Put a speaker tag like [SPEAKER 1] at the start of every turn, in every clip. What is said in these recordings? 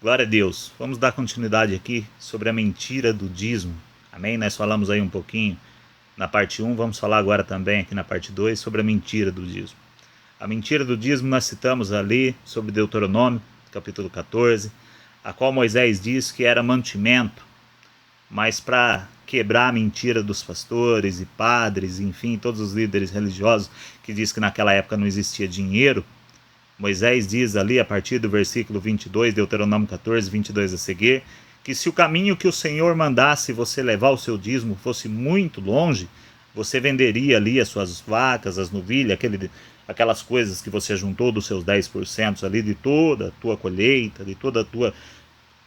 [SPEAKER 1] Glória a Deus. Vamos dar continuidade aqui sobre a mentira do dízimo. Amém? Nós falamos aí um pouquinho na parte 1, vamos falar agora também aqui na parte 2 sobre a mentira do dízimo. A mentira do dízimo nós citamos ali sobre Deuteronômio, capítulo 14, a qual Moisés diz que era mantimento, mas para quebrar a mentira dos pastores e padres, enfim, todos os líderes religiosos que diz que naquela época não existia dinheiro, Moisés diz ali, a partir do versículo 22, Deuteronômio 14, 22 a seguir, que se o caminho que o Senhor mandasse você levar o seu dízimo fosse muito longe, você venderia ali as suas vacas, as novilhas, aquelas coisas que você juntou dos seus 10% ali, de toda a tua colheita, de toda a tua...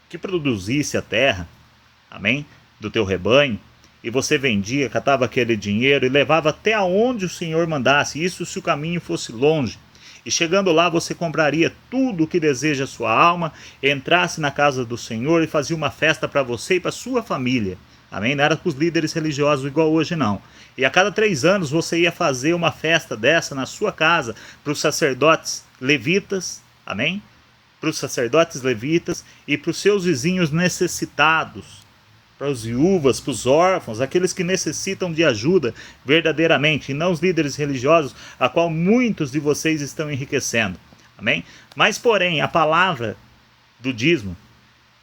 [SPEAKER 1] que produzisse a terra, amém? Do teu rebanho, e você vendia, catava aquele dinheiro e levava até aonde o Senhor mandasse, isso se o caminho fosse longe. E chegando lá você compraria tudo o que deseja a sua alma, entrasse na casa do Senhor e fazia uma festa para você e para sua família. Amém? Não era para os líderes religiosos igual hoje não. E a cada 3 anos você ia fazer uma festa dessa na sua casa para os sacerdotes levitas. Amém? Para os sacerdotes levitas e para os seus vizinhos necessitados, para os viúvas, para os órfãos, aqueles que necessitam de ajuda verdadeiramente, e não os líderes religiosos, a qual muitos de vocês estão enriquecendo. Amém? Mas, porém, a palavra do dízimo,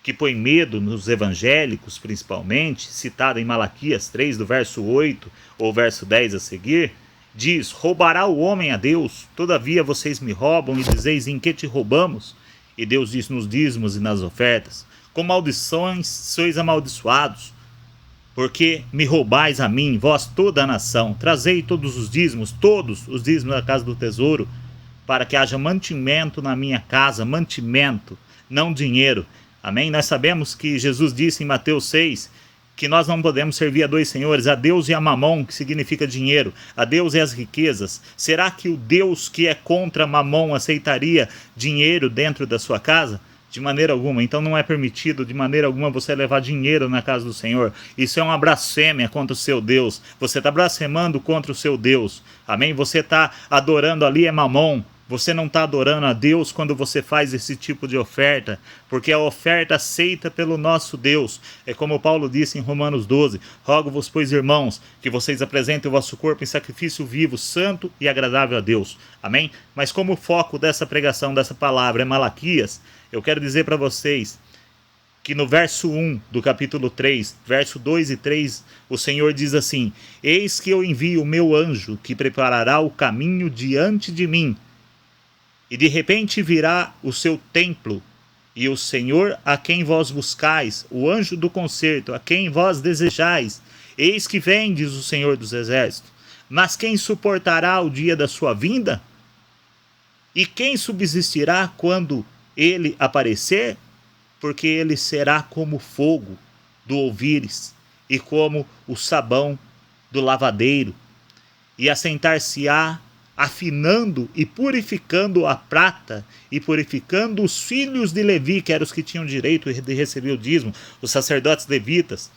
[SPEAKER 1] que põe medo nos evangélicos, principalmente, citada em Malaquias 3, do verso 8 ou verso 10 a seguir, diz: roubará o homem a Deus, todavia vocês me roubam e dizeis: em que te roubamos? E Deus diz: nos dízimos e nas ofertas. Com maldições sois amaldiçoados, porque me roubais a mim, vós toda a nação. Trazei todos os dízimos da casa do tesouro, para que haja mantimento na minha casa, mantimento, não dinheiro. Amém? Nós sabemos que Jesus disse em Mateus 6, que nós não podemos servir a 2 senhores, a Deus e a Mamon, que significa dinheiro, a Deus e as riquezas. Será que o Deus que é contra Mamon aceitaria dinheiro dentro da sua casa? De maneira alguma. Então não é permitido de maneira alguma você levar dinheiro na casa do Senhor. Isso é uma blasfêmia contra o seu Deus. Você está blasfemando contra o seu Deus. Amém? Você está adorando ali Mamon. Você não está adorando a Deus quando você faz esse tipo de oferta, porque a oferta aceita pelo nosso Deus. É como Paulo disse em Romanos 12, rogo-vos, pois, irmãos, que vocês apresentem o vosso corpo em sacrifício vivo, santo e agradável a Deus. Amém? Mas como o foco dessa pregação, dessa palavra é Malaquias, eu quero dizer para vocês que no verso 1 do capítulo 3, verso 2 e 3, o Senhor diz assim: eis que eu envio o meu anjo, que preparará o caminho diante de mim. E de repente virá o seu templo, e o Senhor a quem vós buscais, o anjo do concerto, a quem vós desejais, eis que vem, diz o Senhor dos Exércitos. Mas quem suportará o dia da sua vinda? E quem subsistirá quando ele aparecer? Porque ele será como fogo do ouvires, e como o sabão do lavadeiro, e assentar-se-á afinando e purificando a prata, e purificando os filhos de Levi, que eram os que tinham direito de receber o dízimo, os sacerdotes levitas,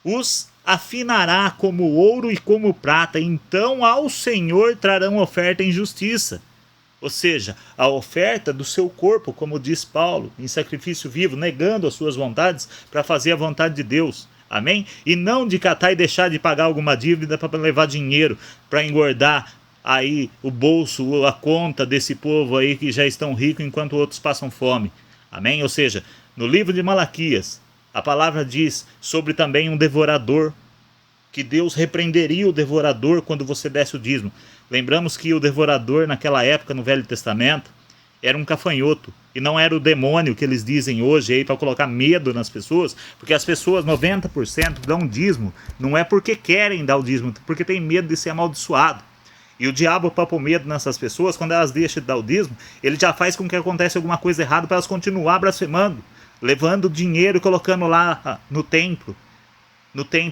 [SPEAKER 1] os afinará como ouro e como prata, então ao Senhor trarão oferta em justiça. Ou seja, a oferta do seu corpo, como diz Paulo, em sacrifício vivo, negando as suas vontades para fazer a vontade de Deus. Amém? E não de catar e deixar de pagar alguma dívida para levar dinheiro, para engordar aí o bolso, a conta desse povo aí que já estão ricos enquanto outros passam fome. Amém? Ou seja, no livro de Malaquias, a palavra diz sobre também um devorador, que Deus repreenderia o devorador quando você desse o dízimo. Lembramos que o devorador naquela época no Velho Testamento era um gafanhoto, e não era o demônio que eles dizem hoje aí para colocar medo nas pessoas, porque as pessoas, 90%, dão dízimo, não é porque querem dar o dízimo, porque tem medo de ser amaldiçoado. E o diabo, para pôr medo nessas pessoas, quando elas deixam de dar o dízimo, ele já faz com que aconteça alguma coisa errada para elas continuar blasfemando, levando dinheiro e colocando lá no templo,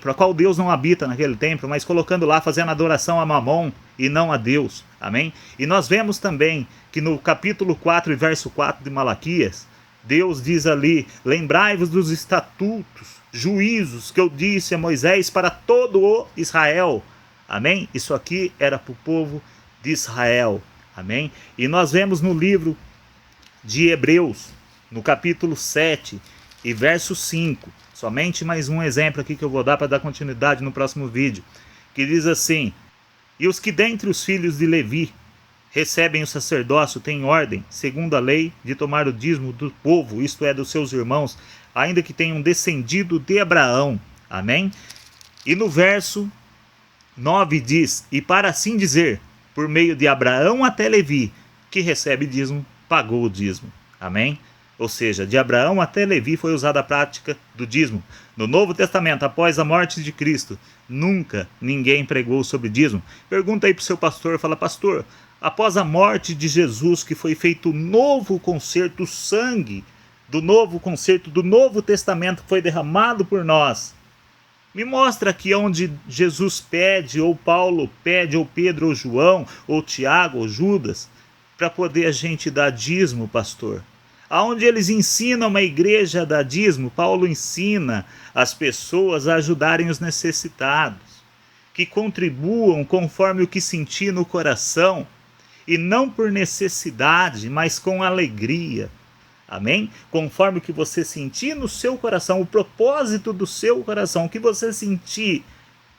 [SPEAKER 1] a qual Deus não habita naquele templo, mas colocando lá, fazendo adoração a Mamon e não a Deus. Amém? E nós vemos também que no capítulo 4 e verso 4 de Malaquias, Deus diz ali: lembrai-vos dos estatutos, juízos que eu disse a Moisés para todo o Israel. Amém? Isso aqui era para o povo de Israel. Amém? E nós vemos no livro de Hebreus, no capítulo 7 e verso 5. Somente mais um exemplo aqui que eu vou dar para dar continuidade no próximo vídeo. Que diz assim: e os que dentre os filhos de Levi recebem o sacerdócio têm ordem, segundo a lei, de tomar o dízimo do povo, isto é, dos seus irmãos, ainda que tenham descendido de Abraão. Amém? E no verso 9 diz: e para assim dizer, por meio de Abraão até Levi, que recebe dízimo, pagou o dízimo. Amém? Ou seja, de Abraão até Levi foi usada a prática do dízimo. No Novo Testamento, após a morte de Cristo, nunca ninguém pregou sobre dízimo. Pergunta aí para o seu pastor, fala: pastor, após a morte de Jesus, que foi feito o novo concerto, o sangue do novo concerto do Novo Testamento que foi derramado por nós, me mostra aqui onde Jesus pede, ou Paulo pede, ou Pedro, ou João, ou Tiago, ou Judas, para poder a gente dar dízimo, pastor. Aonde eles ensinam uma igreja a dar dízimo, Paulo ensina as pessoas a ajudarem os necessitados, que contribuam conforme o que sentir no coração, e não por necessidade, mas com alegria. Amém? Conforme o que você sentir no seu coração, o propósito do seu coração, o que você sentir,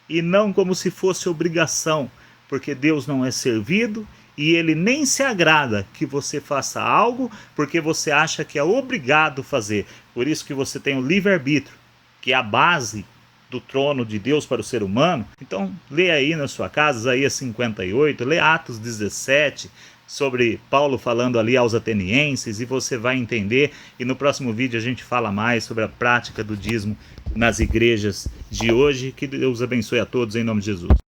[SPEAKER 1] e não como se fosse obrigação, porque Deus não é servido e Ele nem se agrada que você faça algo porque você acha que é obrigado a fazer. Por isso que você tem o livre-arbítrio, que é a base do trono de Deus para o ser humano. Então, lê aí na sua casa, Isaías 58, lê Atos 17, sobre Paulo falando ali aos atenienses, e você vai entender. E no próximo vídeo a gente fala mais sobre a prática do dízimo nas igrejas de hoje. Que Deus abençoe a todos em nome de Jesus.